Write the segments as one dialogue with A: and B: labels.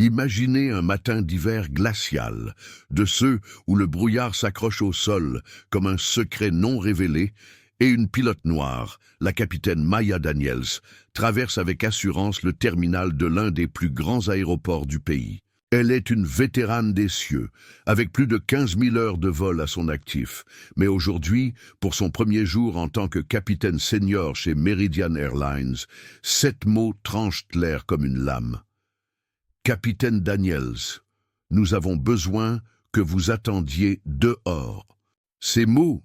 A: Imaginez un matin d'hiver glacial, de ceux où le brouillard s'accroche au sol comme un secret non révélé, et une pilote noire, la capitaine Maya Daniels, traverse avec assurance le terminal de l'un des plus grands aéroports du pays. Elle est une vétérane des cieux, avec plus de 15 000 heures de vol à son actif. Mais aujourd'hui, pour son premier jour en tant que capitaine senior chez Meridian Airlines, 7 mots tranchent l'air comme une lame. Capitaine Daniels, nous avons besoin que vous attendiez dehors. Ces mots,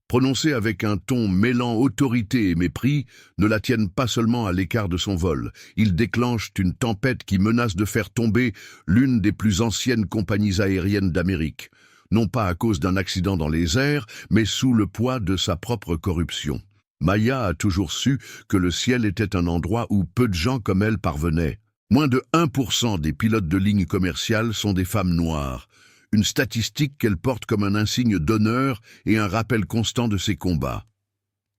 A: prononcés avec un ton mêlant autorité et mépris, ne la tiennent pas seulement à l'écart de son vol. Ils déclenchent une tempête qui menace de faire tomber l'une des plus anciennes compagnies aériennes d'Amérique, non pas à cause d'un accident dans les airs, mais sous le poids de sa propre corruption. Maya a toujours su que le ciel était un endroit où peu de gens comme elle parvenaient. Moins de 1% des pilotes de ligne commerciale sont des femmes noires, une statistique qu'elle porte comme un insigne d'honneur et un rappel constant de ses combats.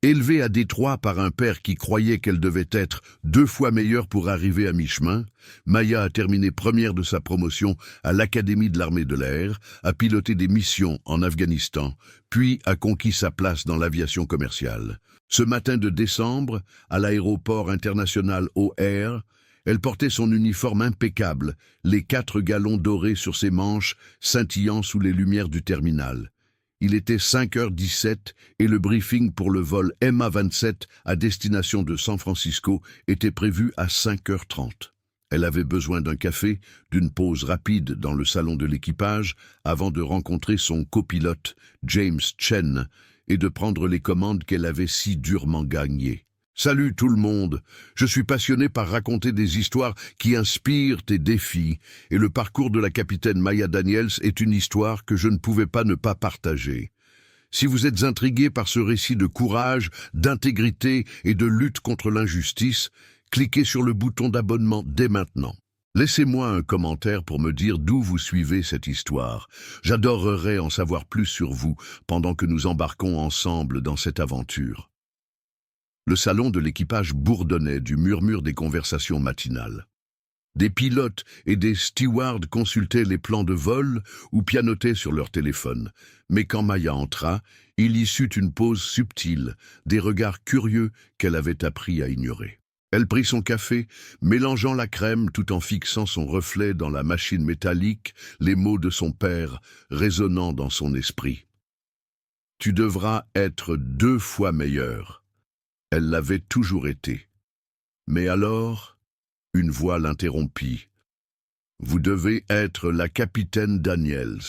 A: Élevée à Détroit par un père qui croyait qu'elle devait être 2 fois meilleure pour arriver à mi-chemin, Maya a terminé première de sa promotion à l'Académie de l'armée de l'air, a piloté des missions en Afghanistan, puis a conquis sa place dans l'aviation commerciale. Ce matin de décembre, à l'aéroport international O'Hare, elle portait son uniforme impeccable, les 4 galons dorés sur ses manches, scintillant sous les lumières du terminal. Il était 5h17 et le briefing pour le vol MA-27 à destination de San Francisco était prévu à 5h30. Elle avait besoin d'un café, d'une pause rapide dans le salon de l'équipage avant de rencontrer son copilote, James Chen, et de prendre les commandes qu'elle avait si durement gagnées. Salut tout le monde, je suis passionné par raconter des histoires qui inspirent et défient, et le parcours de la capitaine Maya Daniels est une histoire que je ne pouvais pas ne pas partager. Si vous êtes intrigué par ce récit de courage, d'intégrité et de lutte contre l'injustice, cliquez sur le bouton d'abonnement dès maintenant. Laissez-moi un commentaire pour me dire d'où vous suivez cette histoire. J'adorerais en savoir plus sur vous pendant que nous embarquons ensemble dans cette aventure. Le salon de l'équipage bourdonnait du murmure des conversations matinales. Des pilotes et des stewards consultaient les plans de vol ou pianotaient sur leur téléphone. Mais quand Maya entra, il y sut une pause subtile, des regards curieux qu'elle avait appris à ignorer. Elle prit son café, mélangeant la crème tout en fixant son reflet dans la machine métallique, les mots de son père résonnant dans son esprit. « Tu devras être 2 fois meilleur. » Elle l'avait toujours été. Mais alors, une voix l'interrompit. « Vous devez être la capitaine Daniels. »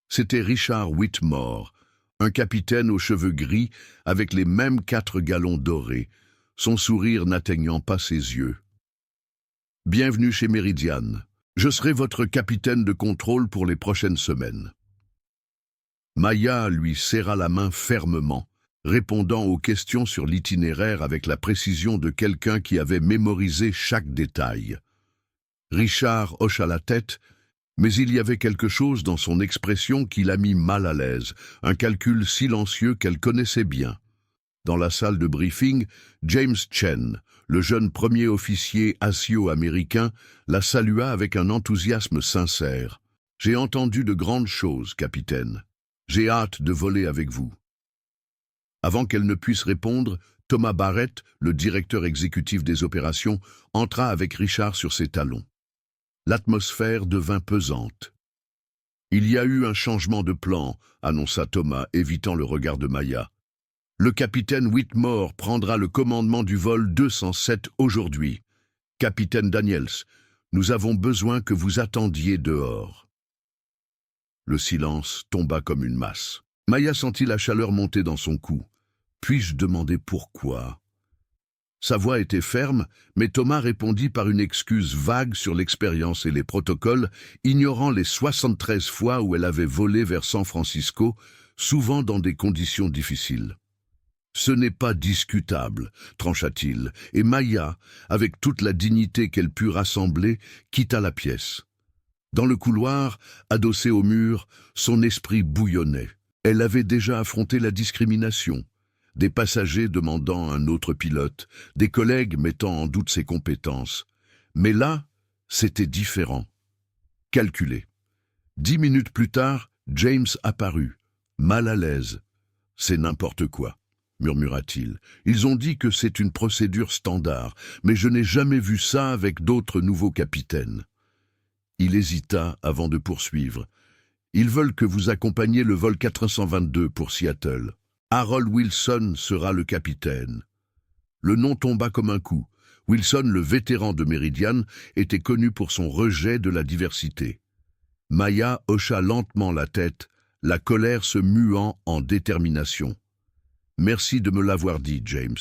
A: C'était Richard Whitmore, un capitaine aux cheveux gris avec les mêmes 4 galons dorés, son sourire n'atteignant pas ses yeux. « Bienvenue chez Meridian. Je serai votre capitaine de contrôle pour les prochaines semaines. » Maya lui serra la main fermement, répondant aux questions sur l'itinéraire avec la précision de quelqu'un qui avait mémorisé chaque détail. Richard hocha la tête, mais il y avait quelque chose dans son expression qui la mit mal à l'aise, un calcul silencieux qu'elle connaissait bien. Dans la salle de briefing, James Chen, le jeune premier officier asio-américain, la salua avec un enthousiasme sincère. « J'ai entendu de grandes choses, capitaine. J'ai hâte de voler avec vous. » Avant qu'elle ne puisse répondre, Thomas Barrett, le directeur exécutif des opérations, entra avec Richard sur ses talons. L'atmosphère devint pesante. « Il y a eu un changement de plan », annonça Thomas, évitant le regard de Maya. « Le capitaine Whitmore prendra le commandement du vol 207 aujourd'hui. Capitaine Daniels, nous avons besoin que vous attendiez dehors. » Le silence tomba comme une masse. Maya sentit la chaleur monter dans son cou. Puis-je demander pourquoi? Sa voix était ferme, mais Thomas répondit par une excuse vague sur l'expérience et les protocoles, ignorant les 73 fois où elle avait volé vers San Francisco, souvent dans des conditions difficiles. « Ce n'est pas discutable, trancha-t-il, et Maya, avec toute la dignité qu'elle put rassembler, quitta la pièce. Dans le couloir, adossée au mur, son esprit bouillonnait. Elle avait déjà affronté la discrimination, des passagers demandant un autre pilote, des collègues mettant en doute ses compétences. Mais là, C'était différent. Calculé. 10 minutes plus tard, James apparut, mal à l'aise. « C'est n'importe quoi », murmura-t-il. « Ils ont dit que c'est une procédure standard, mais je n'ai jamais vu ça avec d'autres nouveaux capitaines. » Il hésita avant de poursuivre. « Ils veulent que vous accompagniez le vol 422 pour Seattle. Harold Wilson sera le capitaine. » Le nom tomba comme un coup. Wilson, le vétéran de Meridian, était connu pour son rejet de la diversité. Maya hocha lentement la tête, la colère se muant en détermination. « Merci de me l'avoir dit, James. »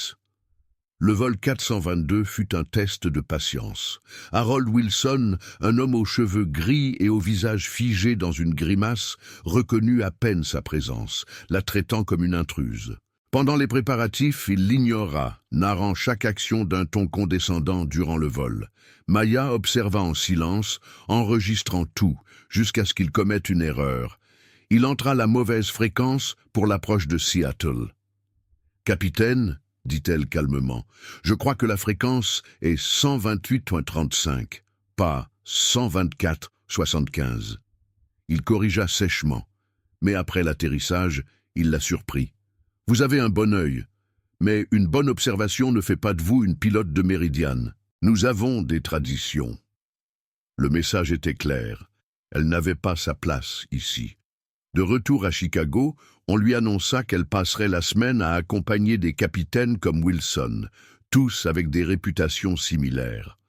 A: Le vol 422 fut un test de patience. Harold Wilson, un homme aux cheveux gris et au visage figé dans une grimace, reconnut à peine sa présence, la traitant comme une intruse. Pendant les préparatifs, il l'ignora, narrant chaque action d'un ton condescendant durant le vol. Maya observa en silence, enregistrant tout, jusqu'à ce qu'il commette une erreur. Il entra la mauvaise fréquence pour l'approche de Seattle. « Capitaine, » dit-elle calmement, « je crois que la fréquence est 128.35, pas 124.75. » Il corrigea sèchement, mais après l'atterrissage, il la surprit. « Vous avez un bon œil, mais une bonne observation ne fait pas de vous une pilote de Meridian. Nous avons des traditions. » Le message était clair. Elle n'avait pas sa place ici. De retour à Chicago, on lui annonça qu'elle passerait la semaine à accompagner des capitaines comme Wilson, tous avec des réputations similaires.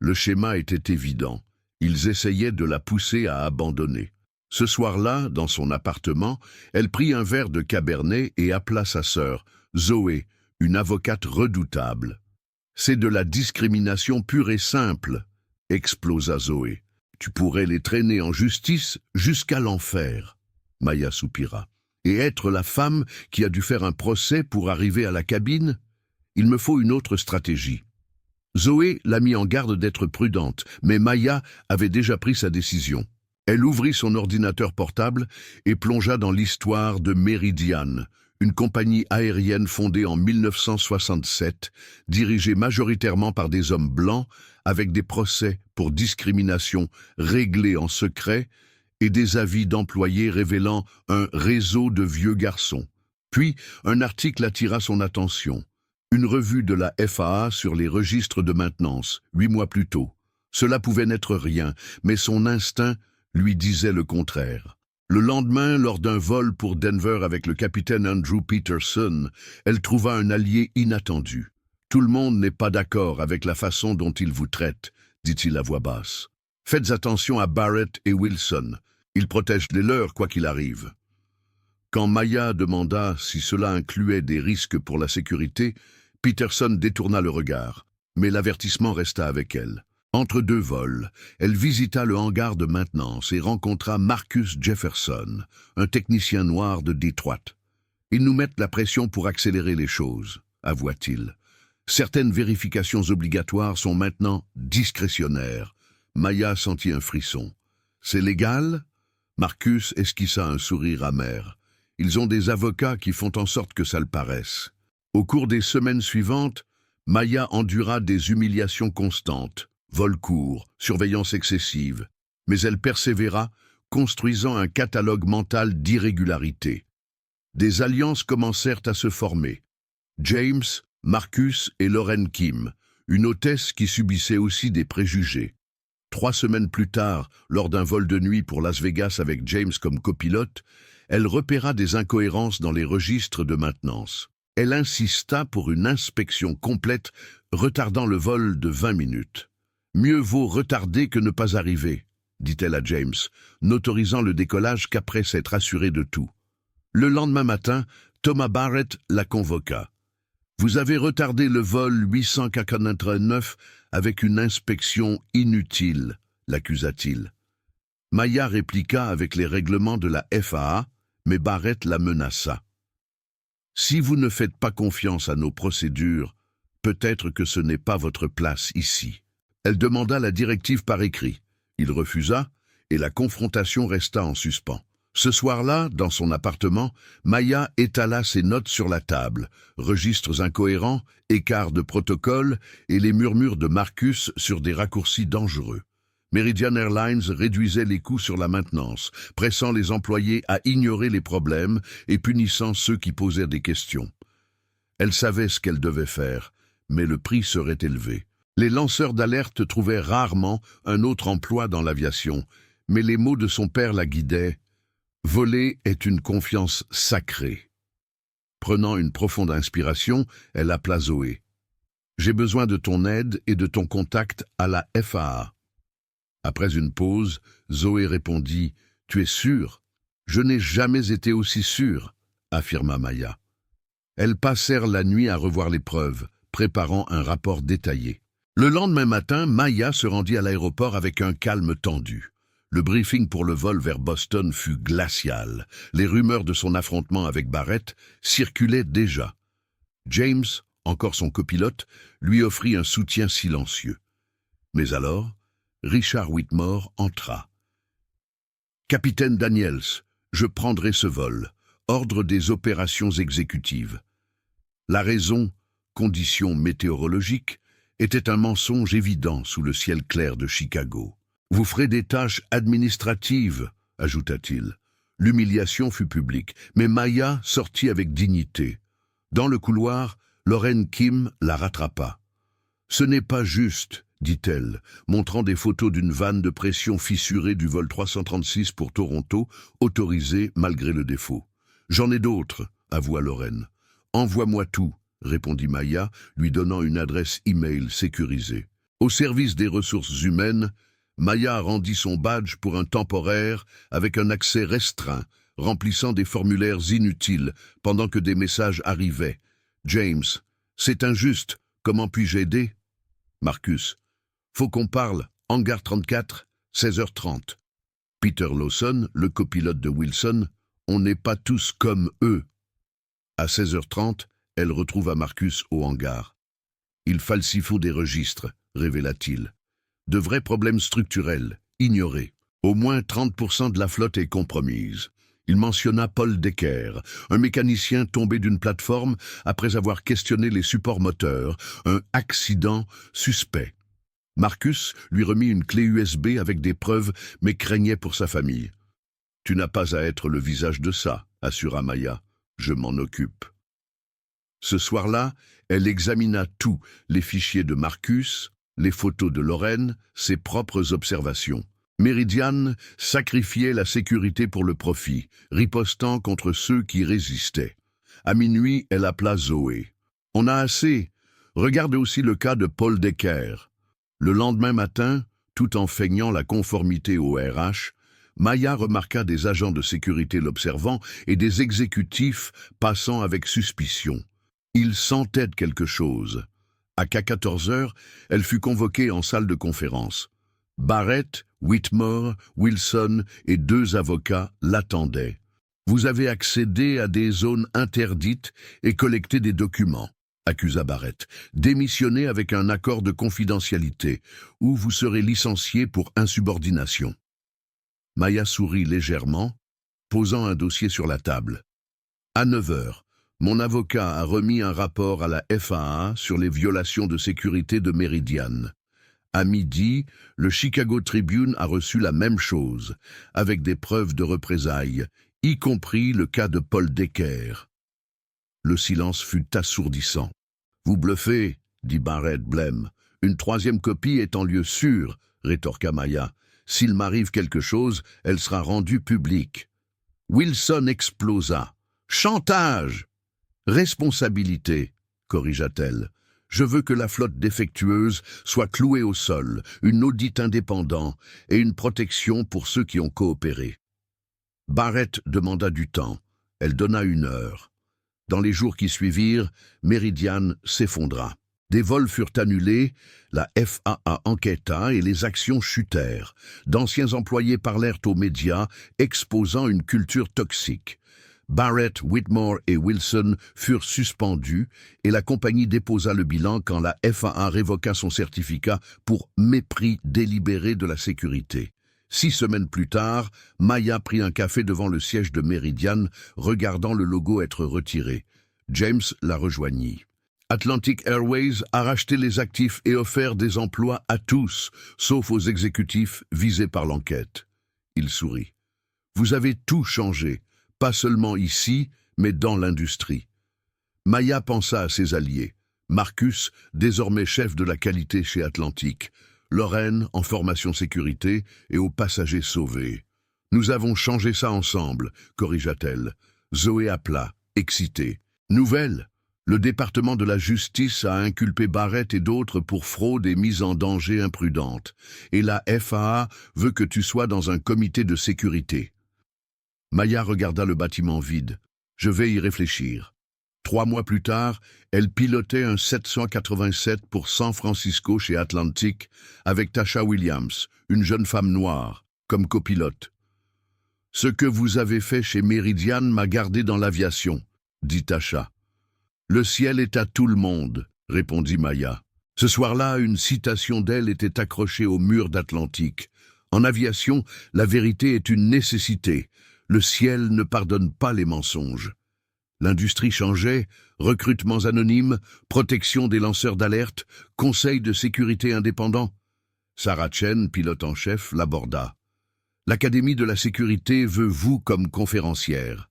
A: Le schéma était évident. Ils essayaient de la pousser à abandonner. Ce soir-là, dans son appartement, elle prit un verre de Cabernet et appela sa sœur, Zoé, une avocate redoutable. « C'est de la discrimination pure et simple », explosa Zoé. « Tu pourrais les traîner en justice jusqu'à l'enfer. » Maya soupira. « Et être la femme qui a dû faire un procès pour arriver à la cabine? Il me faut une autre stratégie. » Zoé l'a mis en garde d'être prudente, mais Maya avait déjà pris sa décision. Elle ouvrit son ordinateur portable et plongea dans l'histoire de Meridian, une compagnie aérienne fondée en 1967, dirigée majoritairement par des hommes blancs, avec des procès pour discrimination réglés en secret et des avis d'employés révélant un réseau de vieux garçons. Puis, un article attira son attention. Une revue de la FAA sur les registres de maintenance, 8 mois plus tôt. Cela pouvait n'être rien, mais son instinct lui disait le contraire. Le lendemain, lors d'un vol pour Denver avec le capitaine Andrew Peterson, elle trouva un allié inattendu. « Tout le monde n'est pas d'accord avec la façon dont il vous traite, » dit-il à voix basse. « Faites attention à Barrett et Wilson. Ils protègent les leurs quoi qu'il arrive. » Quand Maya demanda si cela incluait des risques pour la sécurité, Peterson détourna le regard, mais l'avertissement resta avec elle. Entre deux vols, elle visita le hangar de maintenance et rencontra Marcus Jefferson, un technicien noir de Détroit. « Ils nous mettent la pression pour accélérer les choses », avoua-t-il. « Certaines vérifications obligatoires sont maintenant discrétionnaires. » Maya sentit un frisson. « C'est légal ?» Marcus esquissa un sourire amer. « Ils ont des avocats qui font en sorte que ça le paraisse. » Au cours des semaines suivantes, Maya endura des humiliations constantes. Vol court, surveillance excessive, mais elle persévéra, construisant un catalogue mental d'irrégularités. Des alliances commencèrent à se former. James, Marcus et Lauren Kim, une hôtesse qui subissait aussi des préjugés. 3 semaines plus tard, lors d'un vol de nuit pour Las Vegas avec James comme copilote, elle repéra des incohérences dans les registres de maintenance. Elle insista pour une inspection complète, retardant le vol de 20 minutes. « Mieux vaut retarder que ne pas arriver », dit-elle à James, n'autorisant le décollage qu'après s'être assurée de tout. Le lendemain matin, Thomas Barrett la convoqua. « Vous avez retardé le vol 889 avec une inspection inutile », l'accusa-t-il. Maya répliqua avec les règlements de la FAA, mais Barrett la menaça. « Si vous ne faites pas confiance à nos procédures, peut-être que ce n'est pas votre place ici. » Elle demanda la directive par écrit. Il refusa, et la confrontation resta en suspens. Ce soir-là, dans son appartement, Maya étala ses notes sur la table, registres incohérents, écarts de protocole et les murmures de Marcus sur des raccourcis dangereux. Meridian Airlines réduisait les coûts sur la maintenance, pressant les employés à ignorer les problèmes et punissant ceux qui posaient des questions. Elle savait ce qu'elle devait faire, mais le prix serait élevé. Les lanceurs d'alerte trouvaient rarement un autre emploi dans l'aviation, mais les mots de son père la guidaient. « Voler est une confiance sacrée ». Prenant une profonde inspiration, elle appela Zoé. « J'ai besoin de ton aide et de ton contact à la FAA. » Après une pause, Zoé répondit « Tu es sûr ?»« Je n'ai jamais été aussi sûre », affirma Maya. Elles passèrent la nuit à revoir les preuves, préparant un rapport détaillé. Le lendemain matin, Maya se rendit à l'aéroport avec un calme tendu. Le briefing pour le vol vers Boston fut glacial. Les rumeurs de son affrontement avec Barrett circulaient déjà. James, encore son copilote, lui offrit un soutien silencieux. Mais alors, Richard Whitmore entra. « Capitaine Daniels, je prendrai ce vol. Ordre des opérations exécutives. » La raison, conditions météorologiques, était un mensonge évident sous le ciel clair de Chicago. « Vous ferez des tâches administratives, » ajouta-t-il. L'humiliation fut publique, mais Maya sortit avec dignité. Dans le couloir, Lorraine Kim la rattrapa. « Ce n'est pas juste, » dit-elle, montrant des photos d'une vanne de pression fissurée du vol 336 pour Toronto, autorisée malgré le défaut. « J'en ai d'autres, » avoua Lorraine. « Envoie-moi tout, » répondit Maya, lui donnant une adresse e-mail sécurisée. Au service des ressources humaines, Maya rendit son badge pour un temporaire avec un accès restreint, remplissant des formulaires inutiles pendant que des messages arrivaient. « James, c'est injuste, comment puis-je aider ?»« Marcus, faut qu'on parle, hangar 34, 16h30. Peter Lawson, le copilote de Wilson, on n'est pas tous comme eux. » À 16h30, elle retrouva Marcus au hangar. « Il falsifie des registres, » révéla-t-il. « De vrais problèmes structurels, ignorés. Au moins 30% de la flotte est compromise. » Il mentionna Paul Decker, un mécanicien tombé d'une plateforme après avoir questionné les supports moteurs, un accident suspect. Marcus lui remit une clé USB avec des preuves, mais craignait pour sa famille. « Tu n'as pas à être le visage de ça, » assura Maya. « Je m'en occupe. » Ce soir-là, elle examina tout, les fichiers de Marcus, les photos de Lorraine, ses propres observations. Meridian sacrifiait la sécurité pour le profit, ripostant contre ceux qui résistaient. À minuit, elle appela Zoé. « On a assez. Regarde aussi le cas de Paul Decker. » Le lendemain matin, tout en feignant la conformité au RH, Maya remarqua des agents de sécurité l'observant et des exécutifs passant avec suspicion. Ils sentaient quelque chose. À 14h, elle fut convoquée en salle de conférence. Barrett, Whitmore, Wilson et 2 avocats l'attendaient. « Vous avez accédé à des zones interdites et collecté des documents, » accusa Barrett. « Démissionnez avec un accord de confidentialité, ou vous serez licencié pour insubordination. » Maya sourit légèrement, posant un dossier sur la table. À 9h, mon avocat a remis un rapport à la FAA sur les violations de sécurité de Meridian. À midi, le Chicago Tribune a reçu la même chose, avec des preuves de représailles, y compris le cas de Paul Decker. Le silence fut assourdissant. « Vous bluffez, » dit Barrett blême. « Une 3e copie est en lieu sûr, » rétorqua Maya. « S'il m'arrive quelque chose, elle sera rendue publique. » Wilson explosa. « Chantage !»« Responsabilité », corrigea-t-elle. « Je veux que la flotte défectueuse soit clouée au sol, une audit indépendant et une protection pour ceux qui ont coopéré. » Barrett demanda du temps. Elle donna 1 heure. Dans les jours qui suivirent, Meridian s'effondra. Des vols furent annulés, la FAA enquêta et les actions chutèrent. D'anciens employés parlèrent aux médias, exposant une culture toxique. Barrett, Whitmore et Wilson furent suspendus et la compagnie déposa le bilan quand la FAA révoqua son certificat pour mépris délibéré de la sécurité. 6 semaines plus tard, Maya prit un café devant le siège de Meridian, regardant le logo être retiré. James la rejoignit. « Atlantic Airways a racheté les actifs et offert des emplois à tous, sauf aux exécutifs visés par l'enquête. Il sourit. Vous avez tout changé, pas seulement ici, mais dans l'industrie. Maya pensa à ses alliés. Marcus, désormais chef de la qualité chez Atlantic, Lorraine en formation sécurité et aux passagers sauvés. Nous avons changé ça ensemble, corrigea-t-elle. Zoé appela, excitée. Nouvelle, le département de la justice a inculpé Barrett et d'autres pour fraude et mise en danger imprudente. Et la FAA veut que tu sois dans un comité de sécurité. Maya regarda le bâtiment vide. Je vais y réfléchir. 3 mois plus tard, elle pilotait un 787 pour San Francisco chez Atlantic avec Tasha Williams, une jeune femme noire, comme copilote. « Ce que vous avez fait chez Meridian m'a gardé dans l'aviation, » dit Tasha. « Le ciel est à tout le monde, » répondit Maya. Ce soir-là, une citation d'elle était accrochée au mur d'Atlantic. En aviation, la vérité est une nécessité. Le ciel ne pardonne pas les mensonges. L'industrie changeait, recrutements anonymes, protection des lanceurs d'alerte, conseil de sécurité indépendant. Sarah Chen, pilote en chef, l'aborda. L'Académie de la sécurité veut vous comme conférencière.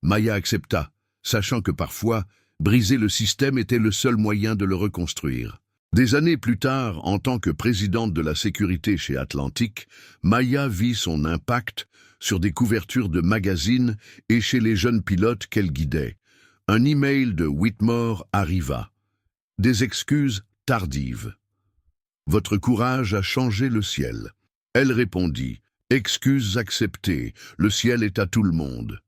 A: Maya accepta, sachant que parfois, briser le système était le seul moyen de le reconstruire. Des années plus tard, en tant que présidente de la sécurité chez Atlantic, Maya vit son impact sur des couvertures de magazines et chez les jeunes pilotes qu'elle guidait. Un email de Whitmore arriva. Des excuses tardives. « Votre courage a changé le ciel. » Elle répondit. « Excuses acceptées, le ciel est à tout le monde. »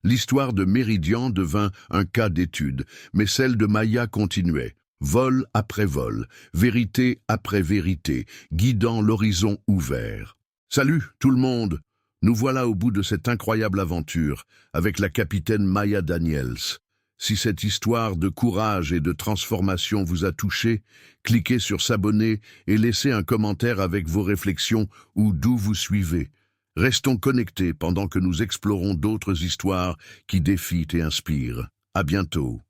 A: L'histoire de Meridian devint un cas d'étude, mais celle de Maya continuait. Vol après vol, vérité après vérité, guidant l'horizon ouvert. « Salut, tout le monde! Nous voilà au bout de cette incroyable aventure, avec la capitaine Maya Daniels. Si cette histoire de courage et de transformation vous a touché, cliquez sur s'abonner et laissez un commentaire avec vos réflexions ou d'où vous suivez. Restons connectés pendant que nous explorons d'autres histoires qui défient et inspirent. À bientôt.